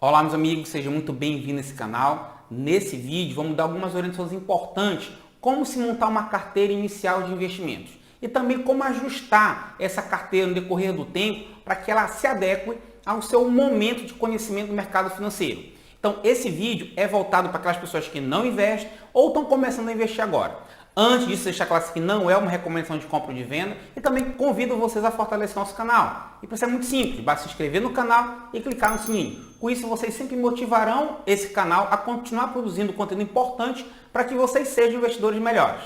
Olá, meus amigos, seja muito bem-vindo a esse canal. Nesse vídeo vamos dar algumas orientações importantes como se montar uma carteira inicial de investimentos e também como ajustar essa carteira no decorrer do tempo para que ela se adeque ao seu momento de conhecimento do mercado financeiro. Então, esse vídeo é voltado para aquelas pessoas que não investem ou estão começando a investir agora. Antes disso, deixar claro que não é uma recomendação de compra ou de venda e também convido vocês a fortalecer nosso canal. E para isso é muito simples, basta se inscrever no canal e clicar no sininho. Com isso, vocês sempre motivarão esse canal a continuar produzindo conteúdo importante para que vocês sejam investidores melhores.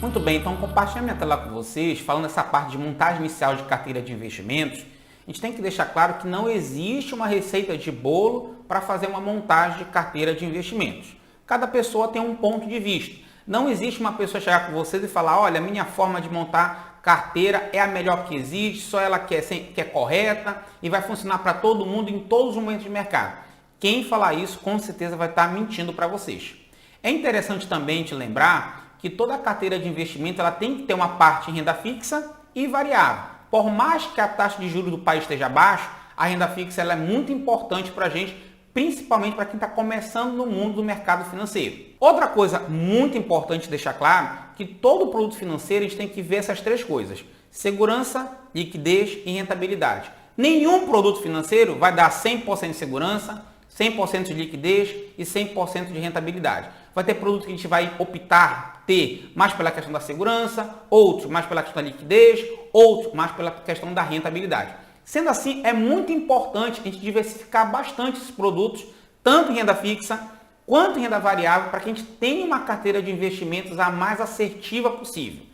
Muito bem, então compartilhando minha tela com vocês, falando essa parte de montagem inicial de carteira de investimentos, a gente tem que deixar claro que não existe uma receita de bolo para fazer uma montagem de carteira de investimentos. Cada pessoa tem um ponto de vista. Não existe uma pessoa chegar com vocês e falar, olha, a minha forma de montar carteira é a melhor que existe, só ela que é correta e vai funcionar para todo mundo em todos os momentos de mercado. Quem falar isso, com certeza vai estar mentindo para vocês. É interessante também te lembrar que toda a carteira de investimento ela tem que ter uma parte em renda fixa e variável. Por mais que a taxa de juros do país esteja baixa, a renda fixa ela é muito importante para a gente, principalmente para quem está começando no mundo do mercado financeiro. Outra coisa muito importante deixar claro, que todo produto financeiro a gente tem que ver essas três coisas: segurança, liquidez e rentabilidade. Nenhum produto financeiro vai dar 100% de segurança, 100% de liquidez e 100% de rentabilidade. Vai ter produto que a gente vai optar ter mais pela questão da segurança, outros mais pela questão da liquidez, outros mais pela questão da rentabilidade. Sendo assim, é muito importante a gente diversificar bastante esses produtos, tanto em renda fixa quanto em renda variável, para que a gente tenha uma carteira de investimentos a mais assertiva possível.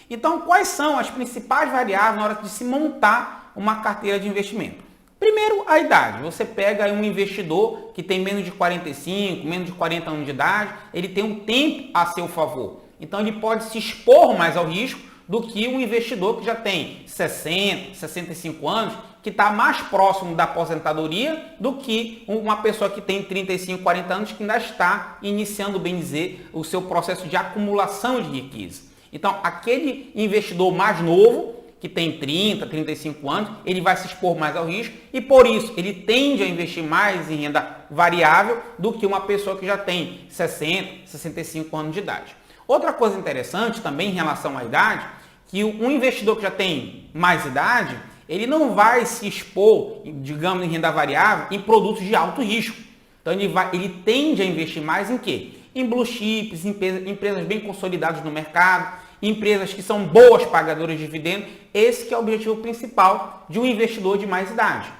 Então, quais são as principais variáveis na hora de se montar uma carteira de investimento? Primeiro, a idade. Você pega um investidor que tem menos de 45, menos de 40 anos de idade, ele tem um tempo a seu favor. Então, ele pode se expor mais ao risco do que um investidor que já tem 60, 65 anos, que está mais próximo da aposentadoria do que uma pessoa que tem 35, 40 anos, que ainda está iniciando, bem dizer, o seu processo de acumulação de riqueza. Então, aquele investidor mais novo, que tem 30, 35 anos, ele vai se expor mais ao risco e, por isso, ele tende a investir mais em renda variável do que uma pessoa que já tem 60, 65 anos de idade. Outra coisa interessante também em relação à idade, que um investidor que já tem mais idade, ele não vai se expor, digamos, em renda variável, em produtos de alto risco. Então, ele tende a investir mais em quê? Em blue chips, empresas bem consolidadas no mercado, empresas que são boas pagadoras de dividendos. Esse que é o objetivo principal de um investidor de mais idade.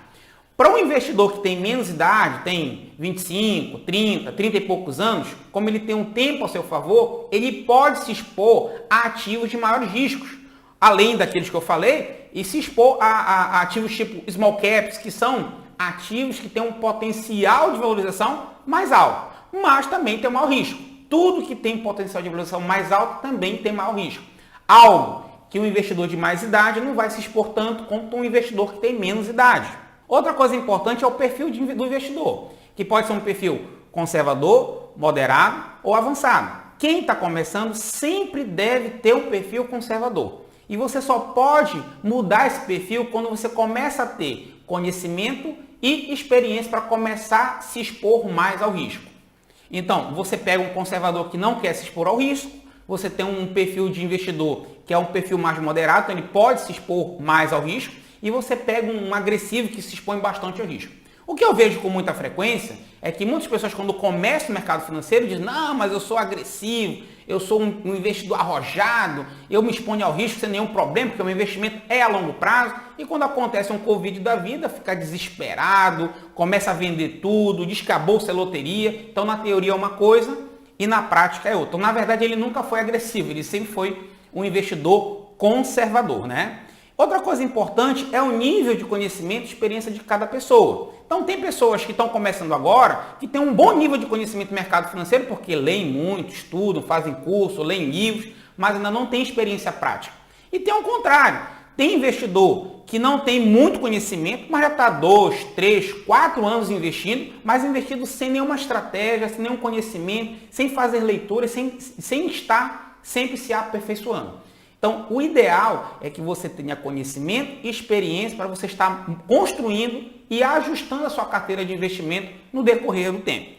Para um investidor que tem menos idade, tem 25, 30 e poucos anos, como ele tem um tempo a seu favor, ele pode se expor a ativos de maiores riscos, além daqueles que eu falei, e se expor a ativos tipo small caps, que são ativos que têm um potencial de valorização mais alto, mas também tem um maior risco. Tudo que tem potencial de valorização mais alto também tem maior risco. Algo que um investidor de mais idade não vai se expor tanto quanto um investidor que tem menos idade. Outra coisa importante é o perfil do investidor, que pode ser um perfil conservador, moderado ou avançado. Quem está começando sempre deve ter um perfil conservador. E você só pode mudar esse perfil quando você começa a ter conhecimento e experiência para começar a se expor mais ao risco. Então, você pega um conservador que não quer se expor ao risco, você tem um perfil de investidor que é um perfil mais moderado, então ele pode se expor mais ao risco, e você pega um agressivo que se expõe bastante ao risco. O que eu vejo com muita frequência é que muitas pessoas, quando começam no mercado financeiro, dizem, não, mas eu sou agressivo, eu sou um investidor arrojado, eu me exponho ao risco sem nenhum problema, porque o meu investimento é a longo prazo, e quando acontece um Covid da vida, fica desesperado, começa a vender tudo, diz que a bolsa é loteria. Então, na teoria é uma coisa e na prática é outra. Então, na verdade, ele nunca foi agressivo, ele sempre foi um investidor conservador, né? Outra coisa importante é o nível de conhecimento e experiência de cada pessoa. Então, tem pessoas que estão começando agora, que têm um bom nível de conhecimento do mercado financeiro, porque leem muito, estudam, fazem curso, leem livros, mas ainda não têm experiência prática. E tem o contrário. Tem investidor que não tem muito conhecimento, mas já está 2, 3, 4 anos investindo, mas investindo sem nenhuma estratégia, sem nenhum conhecimento, sem fazer leituras, sem estar sempre se aperfeiçoando. Então, o ideal é que você tenha conhecimento e experiência para você estar construindo e ajustando a sua carteira de investimento no decorrer do tempo.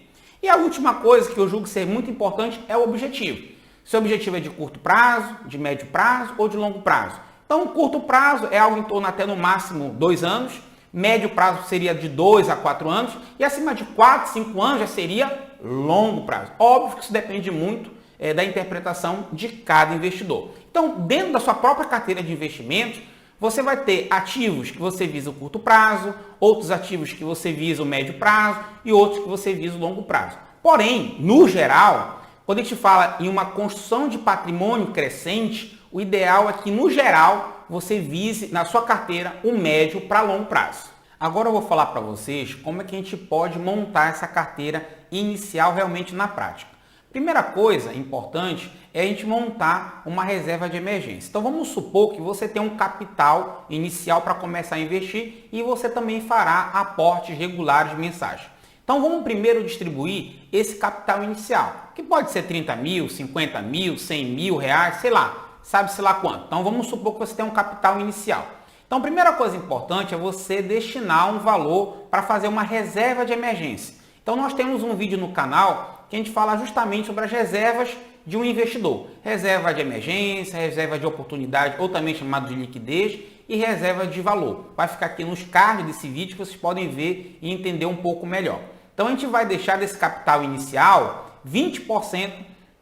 E a última coisa que eu julgo ser muito importante é o objetivo. Seu objetivo é de curto prazo, de médio prazo ou de longo prazo. Então, curto prazo é algo em torno até no máximo 2 anos, médio prazo seria de 2 a 4 anos e acima de 4, 5 anos já seria longo prazo. Óbvio que isso depende muito da interpretação de cada investidor. Então, dentro da sua própria carteira de investimentos, você vai ter ativos que você visa o curto prazo, outros ativos que você visa o médio prazo e outros que você visa o longo prazo. Porém, no geral, quando a gente fala em uma construção de patrimônio crescente, o ideal é que, no geral, você vise na sua carteira o médio para longo prazo. Agora eu vou falar para vocês como é que a gente pode montar essa carteira inicial realmente na prática. Primeira coisa importante é a gente montar uma reserva de emergência. Então vamos supor que você tem um capital inicial para começar a investir e você também fará aportes regulares mensais. Então vamos primeiro distribuir esse capital inicial, que pode ser 30 mil, 50 mil, 100 mil reais, sei lá, sabe-se lá quanto. Então vamos supor que você tem um capital inicial. Então a primeira coisa importante é você destinar um valor para fazer uma reserva de emergência. Então nós temos um vídeo no canal que a gente fala justamente sobre as reservas de um investidor. Reserva de emergência, reserva de oportunidade, ou também chamado de liquidez, e reserva de valor. Vai ficar aqui nos cards desse vídeo que vocês podem ver e entender um pouco melhor. Então a gente vai deixar desse capital inicial 20%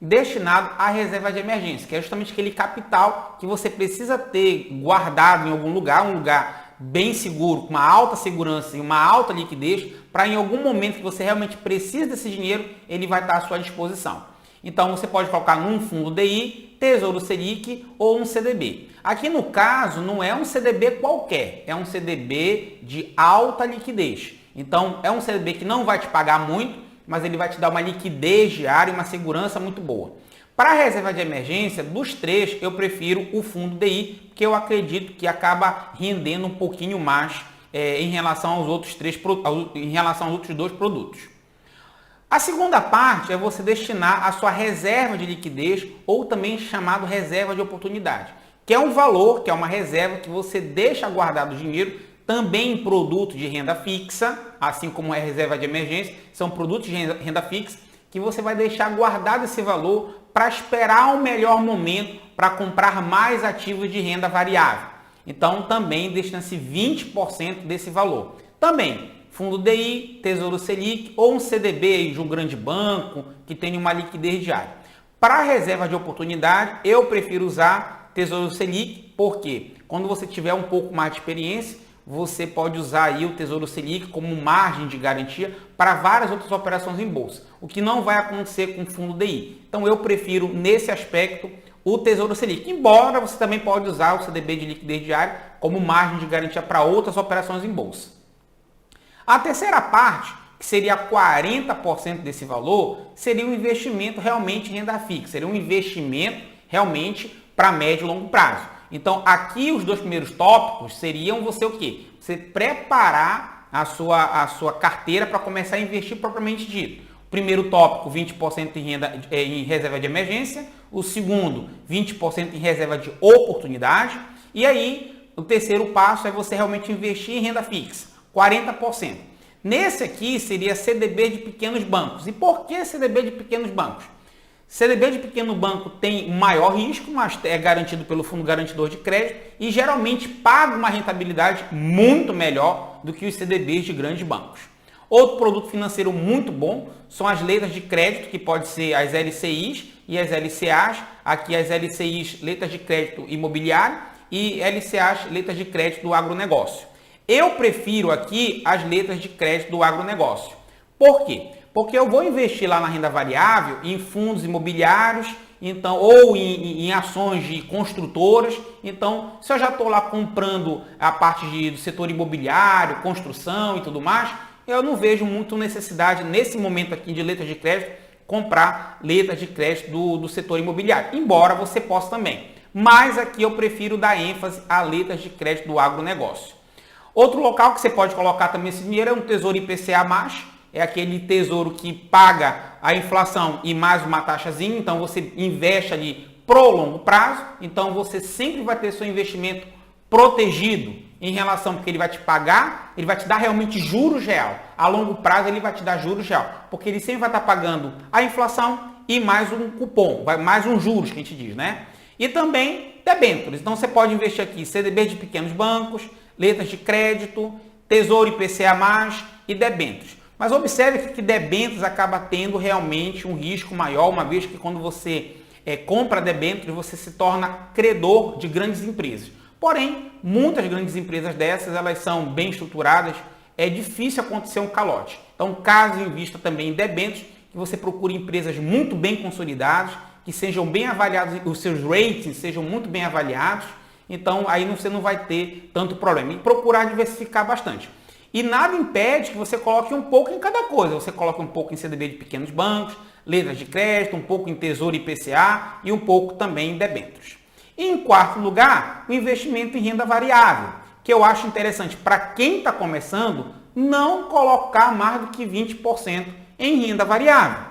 destinado à reserva de emergência, que é justamente aquele capital que você precisa ter guardado em algum lugar, um lugar bem seguro, com uma alta segurança e uma alta liquidez, para em algum momento que você realmente precisa desse dinheiro, ele vai estar à sua disposição. Então você pode colocar num fundo DI, Tesouro Selic ou um CDB. Aqui no caso não é um CDB qualquer, é um CDB de alta liquidez. Então é um CDB que não vai te pagar muito, mas ele vai te dar uma liquidez diária e uma segurança muito boa. Para a reserva de emergência, dos três, eu prefiro o fundo DI, porque eu acredito que acaba rendendo um pouquinho mais em relação aos outros dois produtos. A segunda parte é você destinar a sua reserva de liquidez, ou também chamado reserva de oportunidade, que é um valor, que é uma reserva que você deixa guardado o dinheiro também em produto de renda fixa, assim como é a reserva de emergência, são produtos de renda fixa, que você vai deixar guardado esse valor para esperar o melhor momento para comprar mais ativos de renda variável. Então também destina-se 20% desse valor. Também fundo DI, Tesouro Selic ou um CDB de um grande banco que tenha uma liquidez diária. Para a reserva de oportunidade, eu prefiro usar Tesouro Selic, porque quando você tiver um pouco mais de experiência, você pode usar aí o Tesouro Selic como margem de garantia para várias outras operações em bolsa, o que não vai acontecer com o fundo DI. Então eu prefiro nesse aspecto o Tesouro Selic, embora você também pode usar o CDB de liquidez diária como margem de garantia para outras operações em bolsa. A terceira parte, que seria 40% desse valor, seria um investimento realmente em renda fixa, seria um investimento realmente para médio e longo prazo. Então, aqui os dois primeiros tópicos seriam você o quê? Você preparar a sua carteira para começar a investir propriamente dito. O primeiro tópico, 20% em reserva de emergência. O segundo, 20% em reserva de oportunidade. E aí, o terceiro passo é você realmente investir em renda fixa, 40%. Nesse aqui seria CDB de pequenos bancos. E por que CDB de pequenos bancos? CDB de pequeno banco tem maior risco, mas é garantido pelo Fundo Garantidor de Crédito e geralmente paga uma rentabilidade muito melhor do que os CDBs de grandes bancos. Outro produto financeiro muito bom são as letras de crédito, que pode ser as LCIs e as LCAs. Aqui as LCIs, letras de crédito imobiliário, e LCAs, letras de crédito do agronegócio. Eu prefiro aqui as letras de crédito do agronegócio. Por quê? Porque eu vou investir lá na renda variável em fundos imobiliários, então, ou em ações de construtoras. Então, se eu já estou lá comprando a parte do setor imobiliário, construção e tudo mais, eu não vejo muito necessidade nesse momento aqui de letras de crédito comprar letras de crédito do setor imobiliário, embora você possa também. mas aqui eu prefiro dar ênfase a letras de crédito do agronegócio. Outro local que você pode colocar também esse dinheiro é um tesouro IPCA+, é aquele tesouro que paga a inflação e mais uma taxazinha, então você investe ali pro longo prazo, então você sempre vai ter seu investimento protegido em relação, porque ele vai te pagar, ele vai te dar realmente juros real. A longo prazo ele vai te dar juros real, porque ele sempre vai estar pagando a inflação e mais um cupom, mais um juros que a gente diz, né? E também debêntures. Então você pode investir aqui CDB de pequenos bancos, letras de crédito, tesouro IPCA+, e debêntures. Mas observe que debêntures acaba tendo realmente um risco maior, uma vez que quando você compra debêntures, você se torna credor de grandes empresas. Porém, muitas grandes empresas dessas, elas são bem estruturadas, é difícil acontecer um calote. Então, caso invista também em debêntures, que você procure empresas muito bem consolidadas, que sejam bem avaliados, os seus ratings sejam muito bem avaliados, então aí você não vai ter tanto problema. E procurar diversificar bastante. E nada impede que você coloque um pouco em cada coisa. Você coloque um pouco em CDB de pequenos bancos, letras de crédito, um pouco em tesouro IPCA e um pouco também em debêntures. E em quarto lugar, o investimento em renda variável, que eu acho interessante para quem está começando não colocar mais do que 20% em renda variável.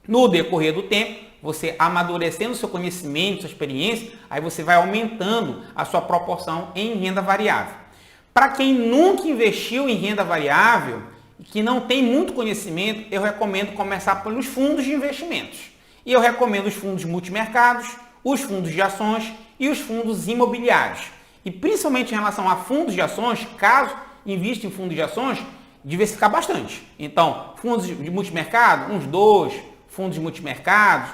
No decorrer do tempo, você amadurecendo seu conhecimento, sua experiência, aí você vai aumentando a sua proporção em renda variável. Para quem nunca investiu em renda variável e que não tem muito conhecimento, eu recomendo começar pelos fundos de investimentos. E eu recomendo os fundos multimercados, os fundos de ações e os fundos imobiliários. E principalmente em relação a fundos de ações, caso invista em fundos de ações, diversificar bastante. Então, fundos de multimercado, uns 2 fundos de multimercados,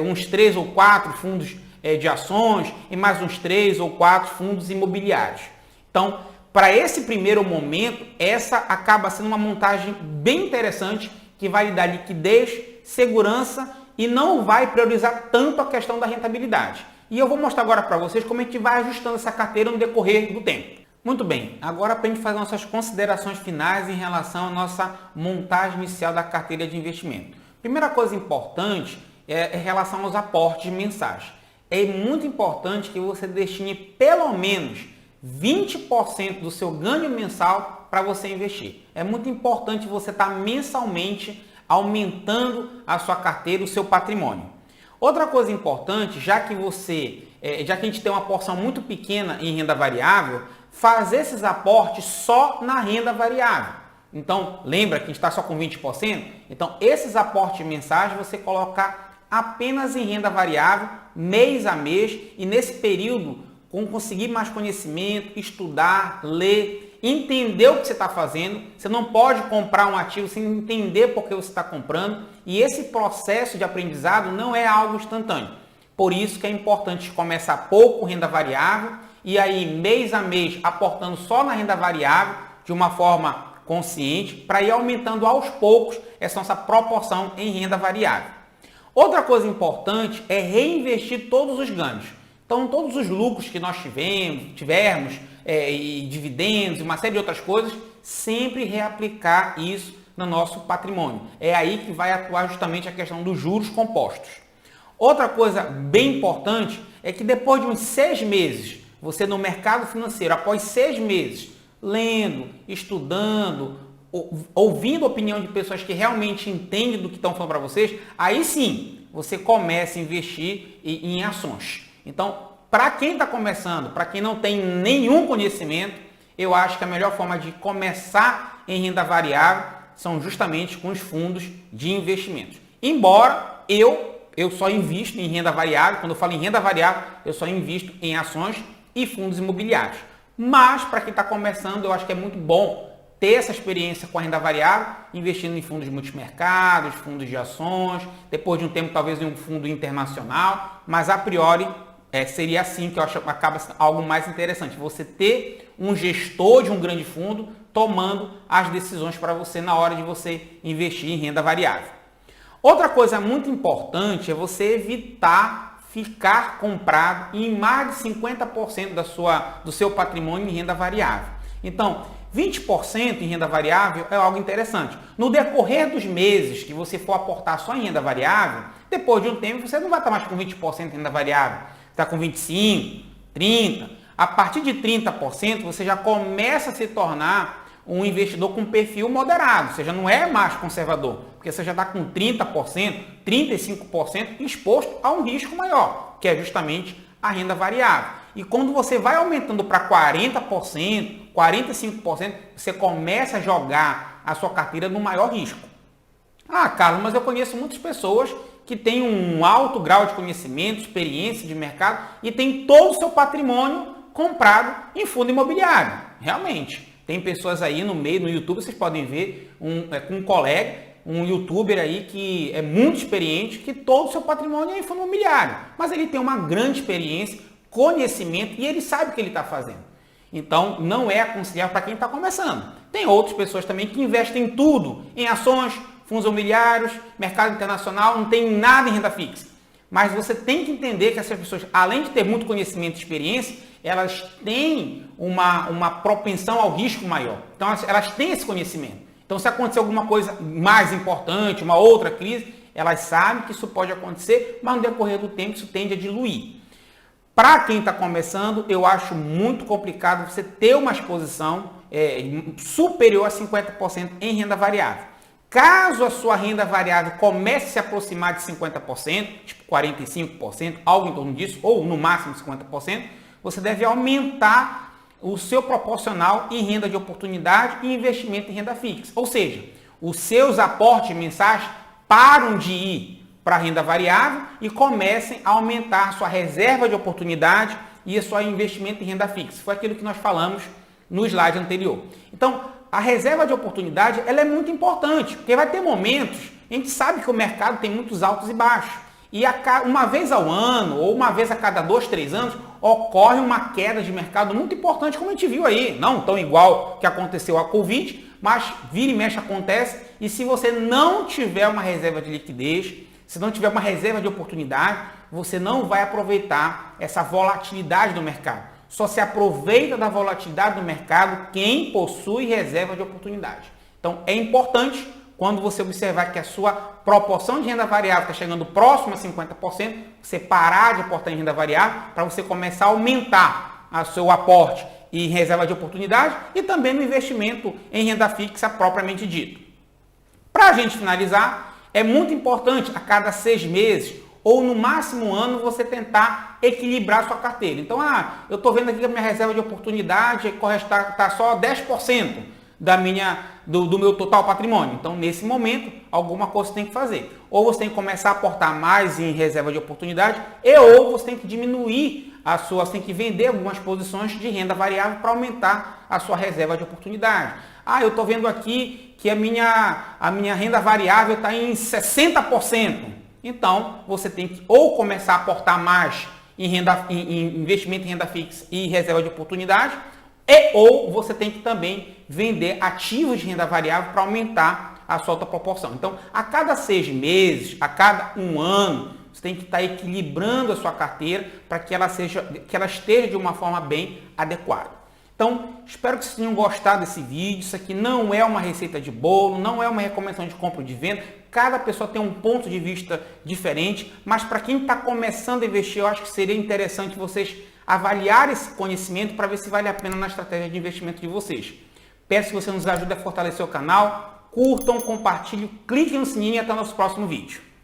uns 3 ou 4 fundos de ações e mais uns 3 ou 4 fundos imobiliários. Então, para esse primeiro momento, essa acaba sendo uma montagem bem interessante que vai lhe dar liquidez, segurança e não vai priorizar tanto a questão da rentabilidade. E eu vou mostrar agora para vocês como a gente vai ajustando essa carteira no decorrer do tempo. Muito bem, agora para a gente fazer nossas considerações finais em relação à nossa montagem inicial da carteira de investimento. Primeira coisa importante é em relação aos aportes mensais. É muito importante que você destine pelo menos 20% do seu ganho mensal para você investir. É muito importante você estar mensalmente aumentando a sua carteira, o seu patrimônio. Outra coisa importante, já que a gente tem uma porção muito pequena em renda variável, fazer esses aportes só na renda variável. Então, lembra que a gente está só com 20%? Então, esses aportes mensais você coloca apenas em renda variável, mês a mês, e nesse período, com conseguir mais conhecimento, estudar, ler, entender o que você está fazendo. Você não pode comprar um ativo sem entender por que você está comprando. E esse processo de aprendizado não é algo instantâneo. Por isso que é importante começar pouco com renda variável e aí mês a mês aportando só na renda variável de uma forma consciente para ir aumentando aos poucos essa nossa proporção em renda variável. Outra coisa importante é reinvestir todos os ganhos. Então, todos os lucros que nós tivermos e dividendos e uma série de outras coisas, sempre reaplicar isso no nosso patrimônio. É aí que vai atuar justamente a questão dos juros compostos. Outra coisa bem importante é que depois de uns 6 meses, você no mercado financeiro, após 6 meses, lendo, estudando, ouvindo a opinião de pessoas que realmente entendem do que estão falando para vocês, aí sim, você começa a investir em ações. Então, para quem está começando, para quem não tem nenhum conhecimento, eu acho que a melhor forma de começar em renda variável são justamente com os fundos de investimentos. Embora eu só invisto em renda variável, quando eu falo em renda variável, eu só invisto em ações e fundos imobiliários. Mas, para quem está começando, eu acho que é muito bom ter essa experiência com a renda variável, investindo em fundos multimercados, fundos de ações, depois de um tempo talvez em um fundo internacional, mas a priori seria assim que eu acho que acaba sendo algo mais interessante. Você ter um gestor de um grande fundo tomando as decisões para você na hora de você investir em renda variável. Outra coisa muito importante é você evitar ficar comprado em mais de 50% do seu patrimônio em renda variável. Então, 20% em renda variável é algo interessante. No decorrer dos meses que você for aportar só em renda variável, depois de um tempo você não vai estar mais com 20% em renda variável. está com 25%, 30%. A partir de 30%, você já começa a se tornar um investidor com perfil moderado, ou seja, não é mais conservador, porque você já está com 30%, 35% exposto a um risco maior, que é justamente a renda variável. E quando você vai aumentando para 40%, 45%, você começa a jogar a sua carteira no maior risco. Ah, Carlos, mas eu conheço muitas pessoas que têm um alto grau de conhecimento, experiência de mercado e tem todo o seu patrimônio comprado em fundo imobiliário. Realmente, tem pessoas aí no meio, no YouTube, vocês podem ver com um colega, um youtuber aí que é muito experiente, que todo o seu patrimônio é em fundo imobiliário. Mas ele tem uma grande experiência, conhecimento e ele sabe o que ele está fazendo. Então, não é aconselhável para quem está começando. Tem outras pessoas também que investem tudo em ações, fundos imobiliários, mercado internacional, não tem nada em renda fixa. Mas você tem que entender que essas pessoas, além de ter muito conhecimento e experiência, elas têm uma propensão ao risco maior. Então, elas têm esse conhecimento. Então, se acontecer alguma coisa mais importante, uma outra crise, elas sabem que isso pode acontecer, mas no decorrer do tempo isso tende a diluir. Para quem está começando, eu acho muito complicado você ter uma exposição superior a 50% em renda variável. Caso a sua renda variável comece a se aproximar de 50%, tipo 45%, algo em torno disso, ou no máximo 50%, você deve aumentar o seu proporcional em renda de oportunidade e investimento em renda fixa. Ou seja, os seus aportes mensais param de ir para a renda variável e comecem a aumentar a sua reserva de oportunidade e o seu investimento em renda fixa. Foi aquilo que nós falamos no slide anterior. Então, a reserva de oportunidade ela é muito importante, porque vai ter momentos, a gente sabe que o mercado tem muitos altos e baixos. E uma vez ao ano, ou uma vez a cada 2, 3 anos, ocorre uma queda de mercado muito importante, como a gente viu aí. Não tão igual que aconteceu a Covid, mas vira e mexe acontece. E se você não tiver uma reserva de liquidez, se não tiver uma reserva de oportunidade, você não vai aproveitar essa volatilidade do mercado. Só se aproveita da volatilidade do mercado quem possui reserva de oportunidade. Então, é importante, quando você observar que a sua proporção de renda variável está chegando próximo a 50%, você parar de aportar em renda variável para você começar a aumentar o seu aporte em reserva de oportunidade e também no investimento em renda fixa propriamente dito. Para a gente finalizar, é muito importante a cada 6 meses ou no máximo um ano você tentar equilibrar a sua carteira. Então, eu estou vendo aqui que a minha reserva de oportunidade está só 10% do meu total patrimônio. Então, nesse momento, alguma coisa você tem que fazer. Ou você tem que começar a aportar mais em reserva de oportunidade, ou você tem que diminuir você tem que vender algumas posições de renda variável para aumentar a sua reserva de oportunidade. Eu estou vendo aqui que a minha renda variável está em 60%. Então, você tem que ou começar a aportar mais em investimento em renda fixa e reserva de oportunidade, ou você tem que também vender ativos de renda variável para aumentar a sua outra proporção. Então, a cada 6 meses, a cada um ano, você tem que estar equilibrando a sua carteira para que ela esteja de uma forma bem adequada. Então, espero que vocês tenham gostado desse vídeo. Isso aqui não é uma receita de bolo, não é uma recomendação de compra ou de venda. Cada pessoa tem um ponto de vista diferente, mas para quem está começando a investir, eu acho que seria interessante vocês avaliarem esse conhecimento para ver se vale a pena na estratégia de investimento de vocês. Peço que você nos ajude a fortalecer o canal, curtam, compartilhem, cliquem no sininho e até o nosso próximo vídeo.